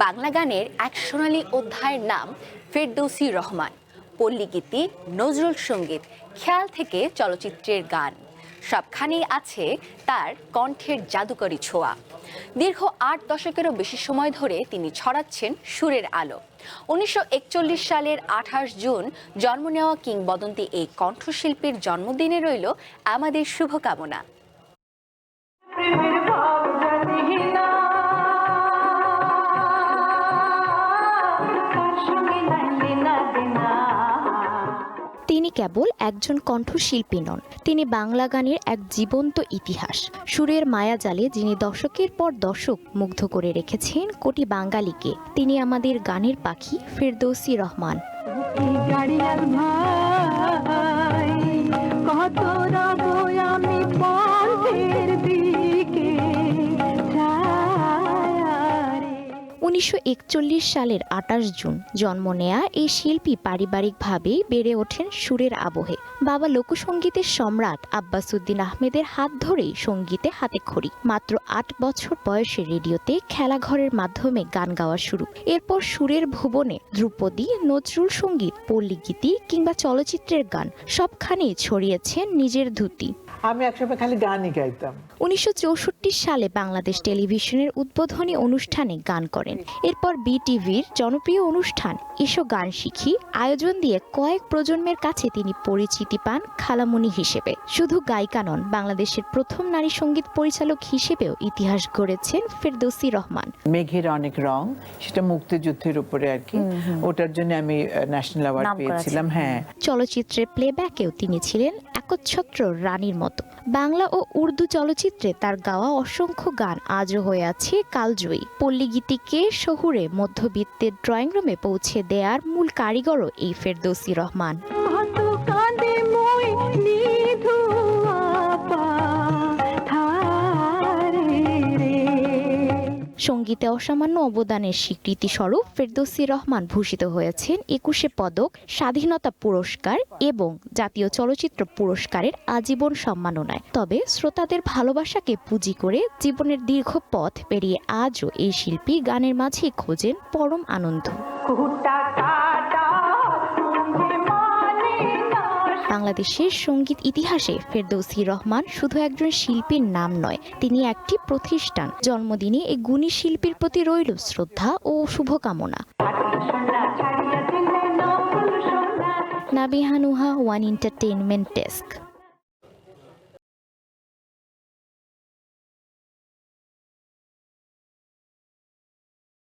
বাংলা গানের এক সোনালী অধ্যায়ের নাম ফেরদৌসী রহমান। পল্লীগীতি, নজরুল সঙ্গীত, খেয়াল থেকে চলচ্চিত্রের গান সবখানেই আছে তার কণ্ঠের জাদুকরী ছোঁয়া। দীর্ঘ ৮ দশকেরও বেশি সময় ধরে তিনি ছড়াচ্ছেন সুরের আলো। ১৯৪১ সালের ২৮ জুন জন্ম নেওয়া কিংবদন্তি এই কণ্ঠশিল্পীর জন্মদিনে রইল আমাদের শুভকামনা। তিনি কেবল একজন কণ্ঠশিল্পী নন, তিনি বাংলা গানের এক জীবন্ত ইতিহাস। সুরের মায়াজালে যিনি দশকের পর দশক মুগ্ধ করে রেখেছেন কোটি বাঙালিকে, তিনি আমাদের গানের পাখি ফেরদৌসী রহমান। সালের ২৮ জুন জন্ম নেয়া এই শিল্পী পারিবারিকভাবেই বেড়ে ওঠেন সুরের আবহে। বাবা লোকসঙ্গীতের সম্রাট আব্বাস উদ্দিন আহমেদের হাত ধরেই সঙ্গীতে হাতেখড়ি। মাত্র ৮ বছর বয়সে রেডিওতে খেলাঘরের মাধ্যমে গান গাওয়া শুরু। এরপর সুরের ভুবনে ধ্রুপদী, নজরুল সঙ্গীত, পল্লীগীতি কিংবা চলচ্চিত্রের গান সবখানেই ছড়িয়েছেন নিজের ধুতি। আমি একসময় খালি গানই গাইতাম। ১৯৬৪ সালে বাংলাদেশ টেলিভিশনের উদ্বোধনী অনুষ্ঠানে গান করেন। এরপর বিটিভির জনপ্রিয় অনুষ্ঠান এসো গান শিখি আয়োজন দিয়ে কয়েক প্রজন্মের কাছে তিনি পরিচিতি পান খালামণি হিসেবে। শুধু গায়িকা নন, বাংলাদেশের প্রথম নারী সঙ্গীত পরিচালক হিসেবেও ইতিহাস গড়েছেন ফেরদৌসী রহমান। মেঘের অনেক রং, সেটা মুক্তিযুদ্ধের উপরে আর কি, ওটার জন্য আমি ন্যাশনাল অ্যাওয়ার্ড পেয়েছিলাম। হ্যাঁ, চলচ্চিত্রের প্লেব্যাকেও তিনি ছিলেন একচ্ছত্র রানীর মতো। বাংলা ও উর্দু চলচ্চিত্রে তার গাওয়া অসংখ্য গান আজও হয়ে আছে কালজয়ী। পল্লীগীতিকে শহুরে মধ্যবিত্তের ড্রয়িং রুমে পৌঁছে দেওয়ার মূল কারিগরও এই ফেরদৌসী রহমান। সঙ্গীতে অসামান্য অবদানের স্বীকৃতি স্বরূপ ফেরদৌসী রহমান ভূষিত হয়েছেন ২১ পদক, স্বাধীনতা পুরস্কার এবং জাতীয় চলচ্চিত্র পুরস্কারের আজীবন সম্মাননায়। তবে শ্রোতাদের ভালোবাসাকে পুঁজি করে জীবনের দীর্ঘ পথ পেরিয়ে আজও এই শিল্পী গানের মাঝেই খোঁজেন পরম আনন্দ। বাংলাদেশের সঙ্গীত ইতিহাসে ফেরদৌসী রহমান শুধু একজন শিল্পীর নাম নয়, তিনি একটি প্রতিষ্ঠান। জন্মদিনে এই গুণী শিল্পীর প্রতি রইল শ্রদ্ধা ও শুভকামনা। Nabiha Nuha, one entertainment desk.